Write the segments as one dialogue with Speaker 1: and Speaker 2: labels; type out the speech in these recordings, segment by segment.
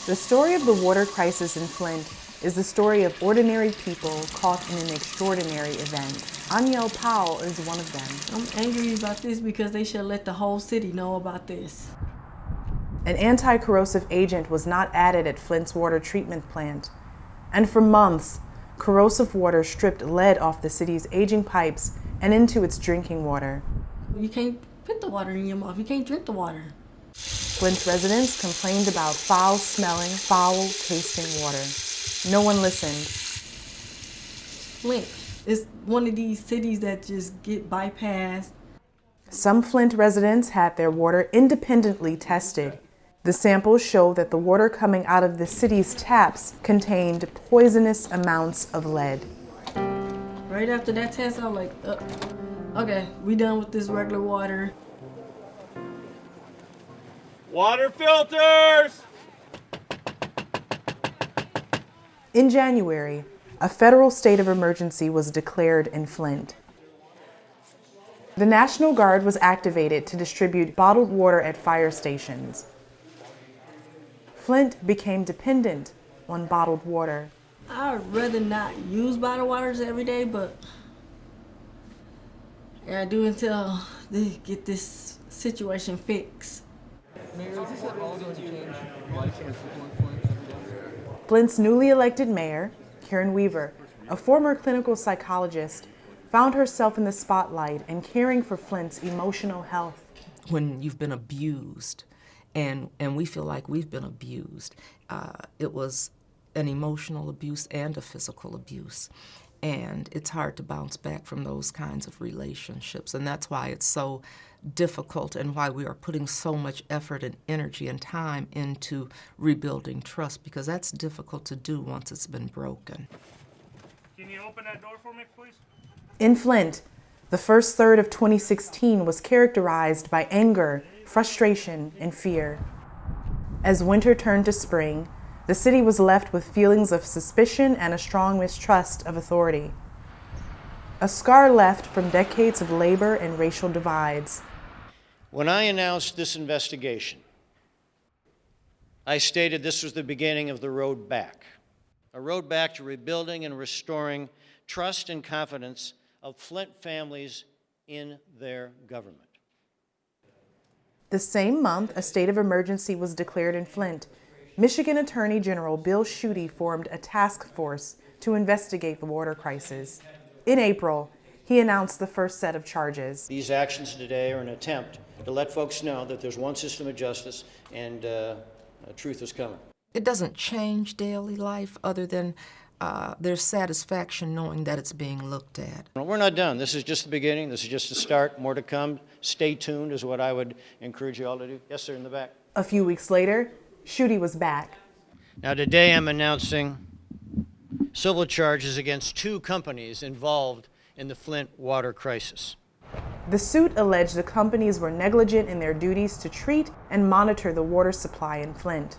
Speaker 1: The story of the water crisis in Flint is the story of ordinary people caught in an extraordinary event. Aniel Powell is one of them.
Speaker 2: I'm angry about this because they should let the whole city know about this.
Speaker 1: An anti-corrosive agent was not added at Flint's water treatment plant, and for months, corrosive water stripped lead off the city's aging pipes and into its drinking water.
Speaker 2: You can't put the water in your mouth. You can't drink the water.
Speaker 1: Flint residents complained about foul-smelling, foul-tasting water. No one listened.
Speaker 2: Flint is one of these cities that just get bypassed.
Speaker 1: Some Flint residents had their water independently tested. The samples show that the water coming out of the city's taps contained poisonous amounts of lead.
Speaker 2: Right after that test, I was like, okay, we done with this regular water.
Speaker 3: Water filters!
Speaker 1: In January, a federal state of emergency was declared in Flint. The National Guard was activated to distribute bottled water at fire stations. Flint became dependent on bottled water.
Speaker 2: I'd rather not use bottled waters every day, but I do until they get this situation fixed.
Speaker 4: Mayor, is this at all going to change life for people in Flint every day?
Speaker 1: Flint's newly elected mayor, Karen Weaver, a former clinical psychologist, found herself in the spotlight and caring for Flint's emotional health.
Speaker 5: When you've been abused, and we feel like we've been abused, it was an emotional abuse and a physical abuse. And it's hard to bounce back from those kinds of relationships. And that's why it's so difficult and why we are putting so much effort and energy and time into rebuilding trust, because that's difficult to do once it's been broken.
Speaker 3: Can you open that door for me, please?
Speaker 1: In Flint, the first third of 2016 was characterized by anger, frustration, and fear. As winter turned to spring, the city was left with feelings of suspicion and a strong mistrust of authority. A scar left from decades of labor and racial divides.
Speaker 6: When I announced this investigation, I stated this was the beginning of the road back, a road back to rebuilding and restoring trust and confidence of Flint families in their government.
Speaker 1: The same month, a state of emergency was declared in Flint. Michigan Attorney General Bill Schuette formed a task force to investigate the water crisis. In April, he announced the first set of charges.
Speaker 6: These actions today are an attempt to let folks know that there's one system of justice and truth is coming.
Speaker 5: It doesn't change daily life other than there's satisfaction knowing that it's being looked at.
Speaker 6: We're not done. This is just the beginning. This is just the start. More to come. Stay tuned is what I would encourage you all to do. Yes, sir, in the back.
Speaker 1: A few weeks later, Schuette was back.
Speaker 6: Now today I'm announcing civil charges against 2 companies involved in the Flint water crisis.
Speaker 1: The suit alleged the companies were negligent in their duties to treat and monitor the water supply in Flint.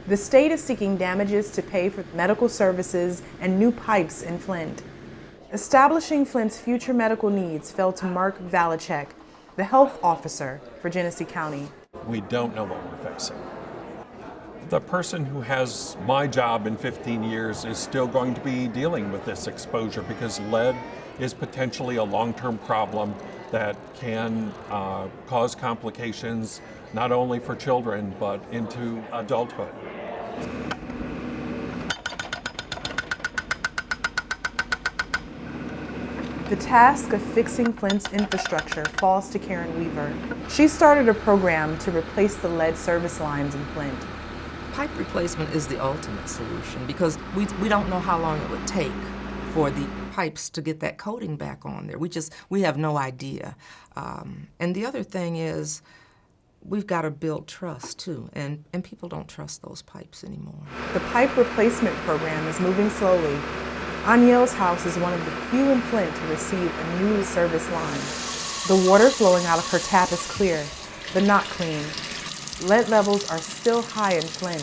Speaker 1: The state is seeking damages to pay for medical services and new pipes in Flint. Establishing Flint's future medical needs fell to Mark Valachek, the health officer for Genesee County.
Speaker 7: We don't know what we're facing. The person who has my job in 15 years is still going to be dealing with this exposure because lead is potentially a long-term problem that can cause complications not only for children but into adulthood.
Speaker 1: The task of fixing Flint's infrastructure falls to Karen Weaver. She started a program to replace the lead service lines in Flint.
Speaker 5: Pipe replacement is the ultimate solution because we don't know how long it would take for the pipes to get that coating back on there. We have no idea. And the other thing is we've got to build trust too, and people don't trust those pipes anymore.
Speaker 1: The pipe replacement program is moving slowly. Aniel's house is one of the few in Flint to receive a new service line. The water flowing out of her tap is clear, but not clean. Lead levels are still high in Flint.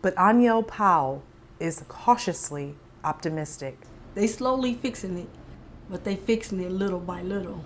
Speaker 1: But Aniel Powell is cautiously optimistic.
Speaker 2: They slowly fixing it, but they fixing it little by little.